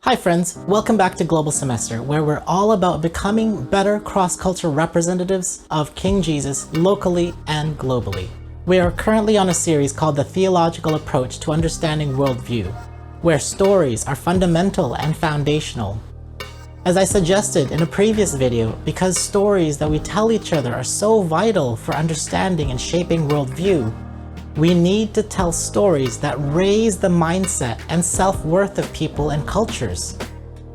Hi friends, welcome back to Global Semester, where we're all about becoming better cross-cultural representatives of King Jesus locally and globally. We are currently on a series called The Theological Approach to Understanding Worldview, where stories are fundamental and foundational. As I suggested in a previous video, because stories that we tell each other are so vital for understanding and shaping worldview, we need to tell stories that raise the mindset and self-worth of people and cultures,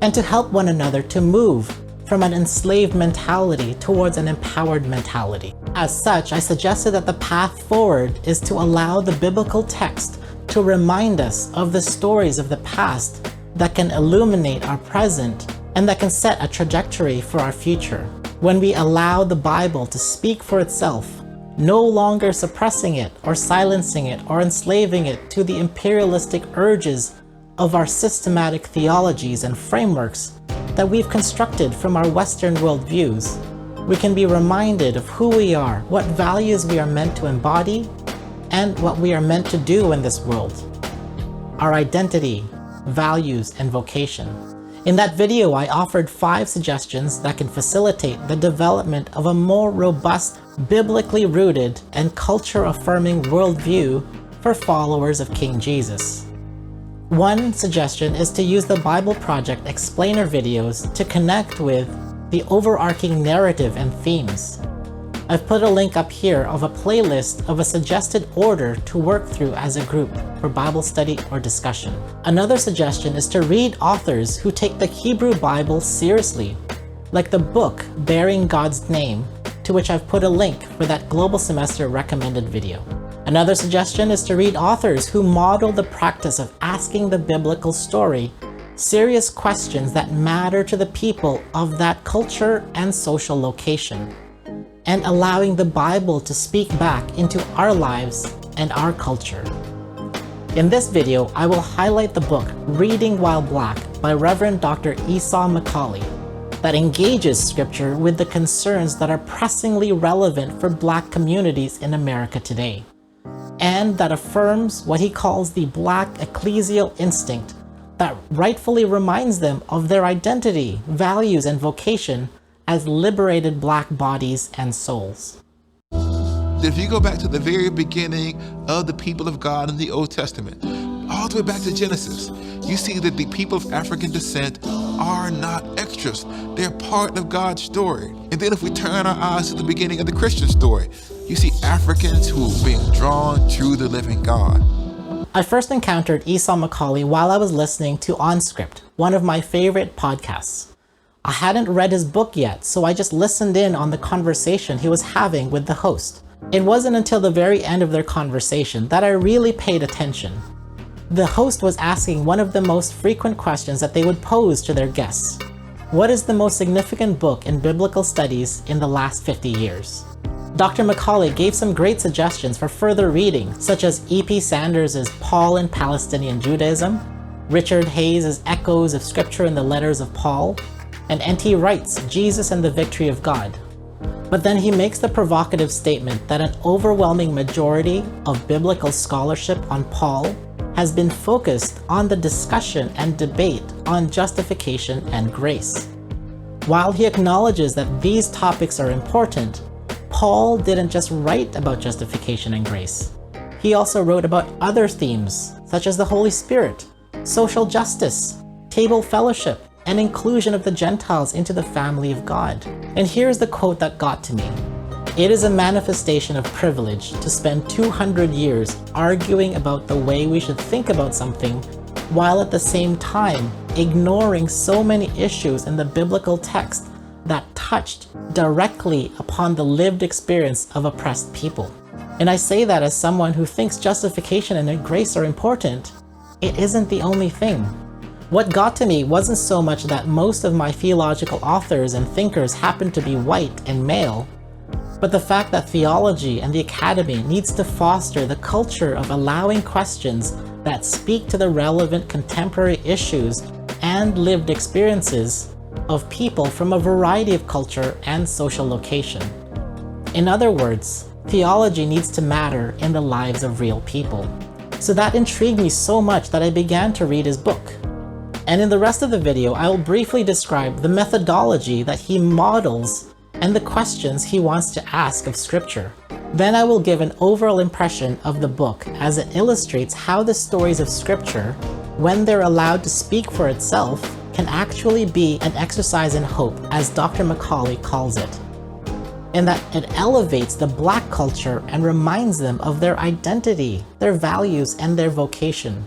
and to help one another to move from an enslaved mentality towards an empowered mentality. As such, I suggested that the path forward is to allow the biblical text to remind us of the stories of the past that can illuminate our present and that can set a trajectory for our future. When we allow the Bible to speak for itself, no longer suppressing it or silencing it or enslaving it to the imperialistic urges of our systematic theologies and frameworks that we've constructed from our Western worldviews, we can be reminded of who we are, what values we are meant to embody, and what we are meant to do in this world. Our identity, values, and vocation. In that video, I offered 5 suggestions that can facilitate the development of a more robust, biblically rooted, and culture-affirming worldview for followers of King Jesus. One suggestion is to use the Bible Project explainer videos to connect with the overarching narrative and themes. I've put a link up here of a playlist of a suggested order to work through as a group for Bible study or discussion. Another suggestion is to read authors who take the Hebrew Bible seriously, like the book Bearing God's Name, to which I've put a link for that Global Semester recommended video. Another suggestion is to read authors who model the practice of asking the biblical story serious questions that matter to the people of that culture and social location, and allowing the Bible to speak back into our lives and our culture. In this video, I will highlight the book Reading While Black by Reverend Dr. Esau McCaulley that engages Scripture with the concerns that are pressingly relevant for Black communities in America today, and that affirms what he calls the Black ecclesial instinct that rightfully reminds them of their identity, values, and vocation as liberated Black bodies and souls. If you go back to the very beginning of the people of God in the Old Testament, all the way back to Genesis, you see that the people of African descent are not extras. They're part of God's story. And then if we turn our eyes to the beginning of the Christian story, you see Africans who are being drawn to the living God. I first encountered Esau McCaulley while I was listening to OnScript, one of my favorite podcasts. I hadn't read his book yet, so I just listened in on the conversation he was having with the host. It wasn't until the very end of their conversation that I really paid attention. The host was asking one of the most frequent questions that they would pose to their guests. What is the most significant book in biblical studies in the last 50 years? Dr. McCaulley gave some great suggestions for further reading, such as E.P. Sanders' Paul and Palestinian Judaism, Richard Hayes' Echoes of Scripture in the Letters of Paul, and N.T. Wright's Jesus and the Victory of God. But then he makes the provocative statement that an overwhelming majority of biblical scholarship on Paul has been focused on the discussion and debate on justification and grace. While he acknowledges that these topics are important, Paul didn't just write about justification and grace. He also wrote about other themes, such as the Holy Spirit, social justice, table fellowship, and inclusion of the Gentiles into the family of God. And here's the quote that got to me. It is a manifestation of privilege to spend 200 years arguing about the way we should think about something, while at the same time ignoring so many issues in the biblical text that touched directly upon the lived experience of oppressed people. And I say that as someone who thinks justification and grace are important. It isn't the only thing. What got to me wasn't so much that most of my theological authors and thinkers happen to be white and male, but the fact that theology and the academy needs to foster the culture of allowing questions that speak to the relevant contemporary issues and lived experiences of people from a variety of culture and social location. In other words, theology needs to matter in the lives of real people. So that intrigued me so much that I began to read his book. And in the rest of the video, I will briefly describe the methodology that he models and the questions he wants to ask of Scripture. Then I will give an overall impression of the book as it illustrates how the stories of Scripture, when they're allowed to speak for itself, can actually be an exercise in hope, as Dr. Macaulay calls it, in that it elevates the Black culture and reminds them of their identity, their values, and their vocation.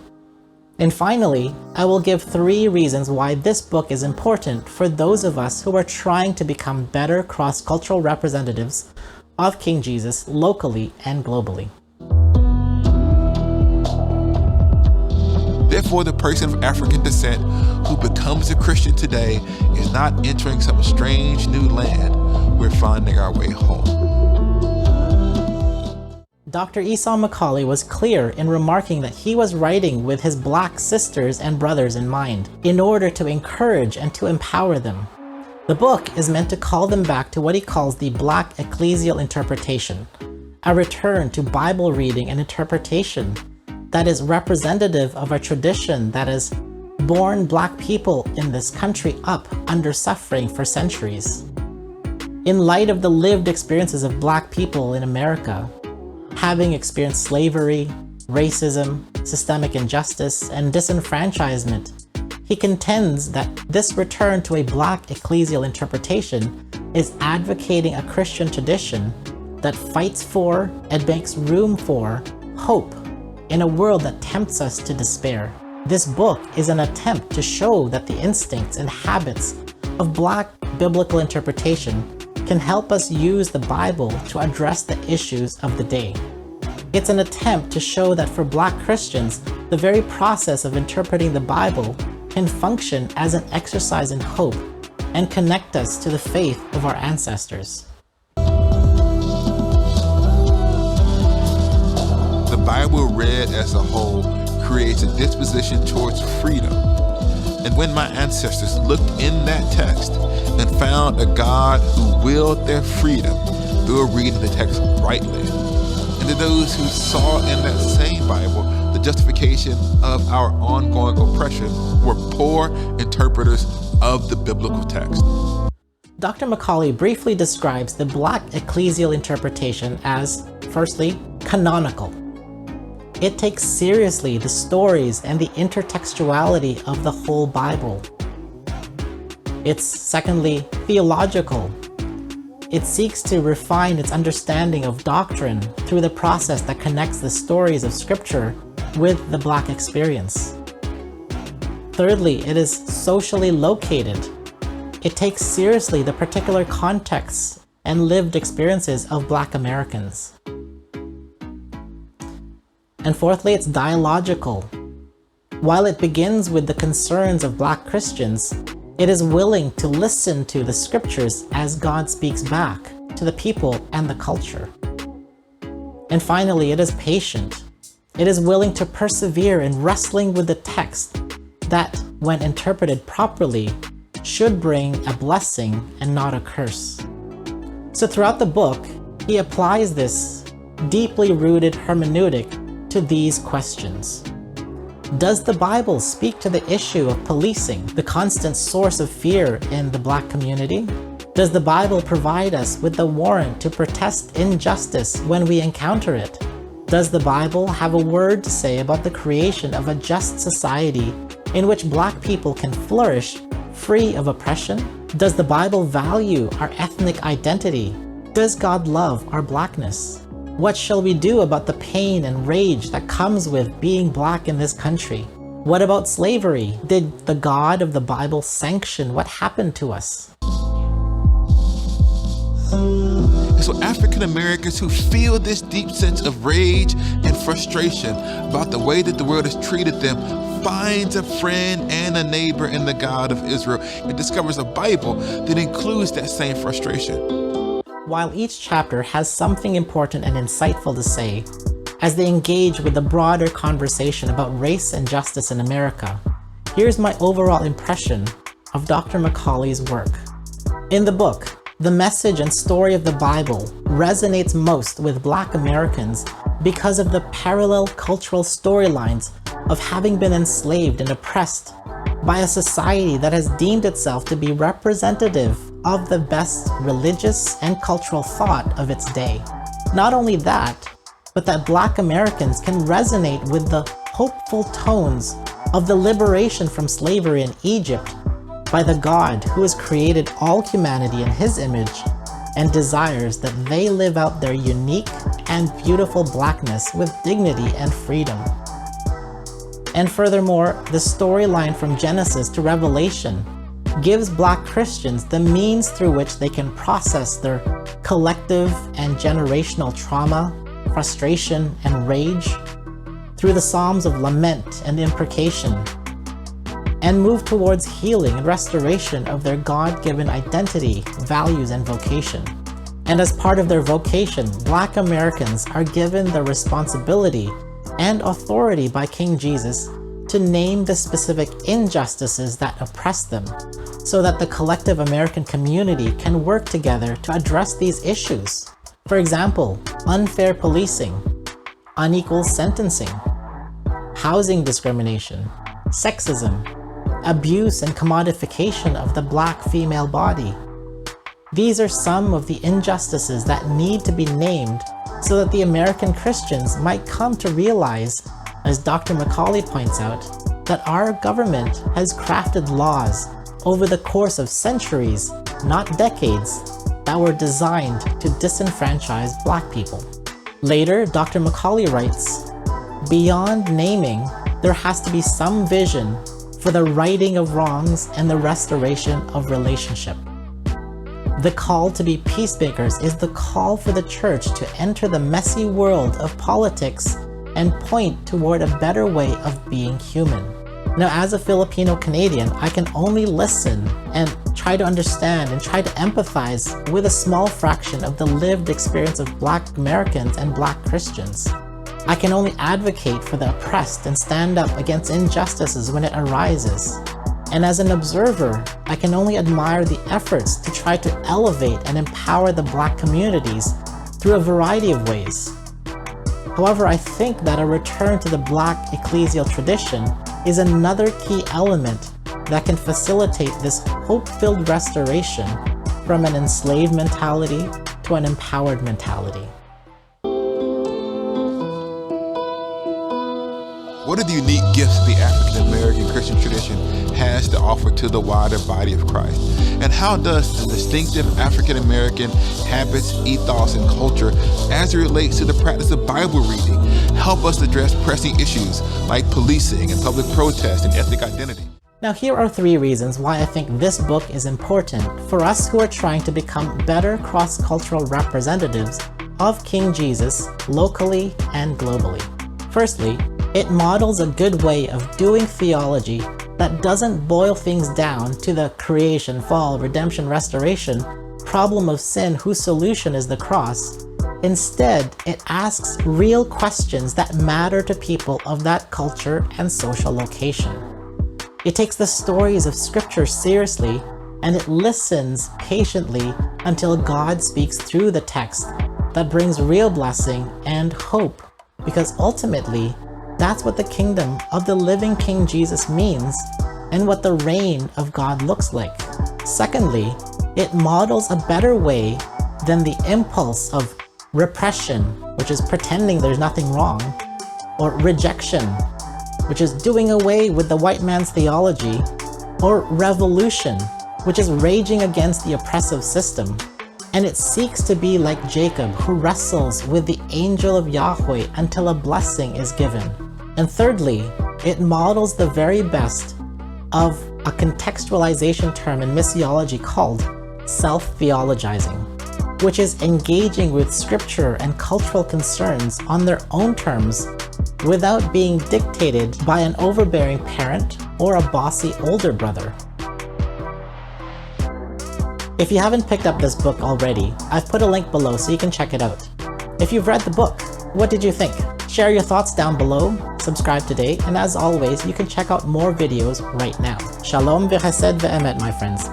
And finally, I will give 3 reasons why this book is important for those of us who are trying to become better cross-cultural representatives of King Jesus locally and globally. Therefore, the person of African descent who becomes a Christian today is not entering some strange new land. We're finding our way home. Dr. Esau Macaulay was clear in remarking that he was writing with his Black sisters and brothers in mind, in order to encourage and to empower them. The book is meant to call them back to what he calls the Black ecclesial interpretation, a return to Bible reading and interpretation that is representative of a tradition that has borne Black people in this country up under suffering for centuries. In light of the lived experiences of Black people in America, having experienced slavery, racism, systemic injustice, and disenfranchisement, he contends that this return to a Black ecclesial interpretation is advocating a Christian tradition that fights for and makes room for hope in a world that tempts us to despair. This book is an attempt to show that the instincts and habits of Black biblical interpretation can help us use the Bible to address the issues of the day. It's an attempt to show that for Black Christians, the very process of interpreting the Bible can function as an exercise in hope and connect us to the faith of our ancestors. The Bible read as a whole creates a disposition towards freedom. And when my ancestors looked in that text and found a God who willed their freedom, they were reading the text rightly. And to those who saw in that same Bible the justification of our ongoing oppression were poor interpreters of the biblical text. Dr. Macaulay briefly describes the Black ecclesial interpretation as, firstly, canonical. It takes seriously the stories and the intertextuality of the whole Bible. It's, secondly, theological. It seeks to refine its understanding of doctrine through the process that connects the stories of Scripture with the Black experience. Thirdly, it is socially located. It takes seriously the particular contexts and lived experiences of Black Americans. And fourthly, it's dialogical. While it begins with the concerns of Black Christians, it is willing to listen to the Scriptures as God speaks back to the people and the culture. And finally, it is patient. It is willing to persevere in wrestling with the text that, when interpreted properly, should bring a blessing and not a curse. So throughout the book, he applies this deeply rooted hermeneutic to these questions. Does the Bible speak to the issue of policing, the constant source of fear in the Black community? Does the Bible provide us with the warrant to protest injustice when we encounter it? Does the Bible have a word to say about the creation of a just society in which Black people can flourish free of oppression? Does the Bible value our ethnic identity? Does God love our Blackness? What shall we do about the pain and rage that comes with being Black in this country? What about slavery? Did the God of the Bible sanction what happened to us? And so African Americans who feel this deep sense of rage and frustration about the way that the world has treated them finds a friend and a neighbor in the God of Israel and discovers a Bible that includes that same frustration. While each chapter has something important and insightful to say, as they engage with the broader conversation about race and justice in America, here's my overall impression of Dr. Macaulay's work. In the book, the message and story of the Bible resonates most with Black Americans because of the parallel cultural storylines of having been enslaved and oppressed by a society that has deemed itself to be representative of the best religious and cultural thought of its day. Not only that, but that Black Americans can resonate with the hopeful tones of the liberation from slavery in Egypt by the God who has created all humanity in His image and desires that they live out their unique and beautiful Blackness with dignity and freedom. And furthermore, the storyline from Genesis to Revelation gives Black Christians the means through which they can process their collective and generational trauma, frustration, and rage through the Psalms of lament and imprecation, and move towards healing and restoration of their God-given identity, values, and vocation. And as part of their vocation, Black Americans are given the responsibility and authority by King Jesus to name the specific injustices that oppress them, so that the collective American community can work together to address these issues. For example, unfair policing, unequal sentencing, housing discrimination, sexism, abuse and commodification of the Black female body. These are some of the injustices that need to be named so that the American Christians might come to realize, as Dr. Macaulay points out, that our government has crafted laws over the course of centuries, not decades, that were designed to disenfranchise Black people. Later, Dr. Macaulay writes, "Beyond naming, there has to be some vision for the righting of wrongs and the restoration of relationship. The call to be peacemakers is the call for the church to enter the messy world of politics and point toward a better way of being human." Now, as a Filipino Canadian, I can only listen and try to understand and try to empathize with a small fraction of the lived experience of Black Americans and Black Christians. I can only advocate for the oppressed and stand up against injustices when it arises. And as an observer, I can only admire the efforts to try to elevate and empower the Black communities through a variety of ways. However, I think that a return to the Black ecclesial tradition is another key element that can facilitate this hope-filled restoration from an enslaved mentality to an empowered mentality. What are the unique gifts the African American Christian tradition has to offer to the wider body of Christ? And how does the distinctive African American habits, ethos, and culture as it relates to the practice of Bible reading help us address pressing issues like policing and public protest and ethnic identity? Now, here are 3 reasons why I think this book is important for us who are trying to become better cross-cultural representatives of King Jesus locally and globally. Firstly, it models a good way of doing theology that doesn't boil things down to the creation, fall, redemption, restoration, problem of sin whose solution is the cross. Instead, it asks real questions that matter to people of that culture and social location. It takes the stories of Scripture seriously, and it listens patiently until God speaks through the text that brings real blessing and hope, because ultimately, that's what the kingdom of the living King Jesus means and what the reign of God looks like. Secondly, it models a better way than the impulse of repression, which is pretending there's nothing wrong, or rejection, which is doing away with the white man's theology, or revolution, which is raging against the oppressive system. And it seeks to be like Jacob, who wrestles with the angel of Yahweh until a blessing is given. And thirdly, it models the very best of a contextualization term in missiology called self-theologizing, which is engaging with scripture and cultural concerns on their own terms without being dictated by an overbearing parent or a bossy older brother. If you haven't picked up this book already, I've put a link below so you can check it out. If you've read the book, what did you think? Share your thoughts down below, subscribe today, and as always, you can check out more videos right now. Shalom v'chesed ve'emet, my friends.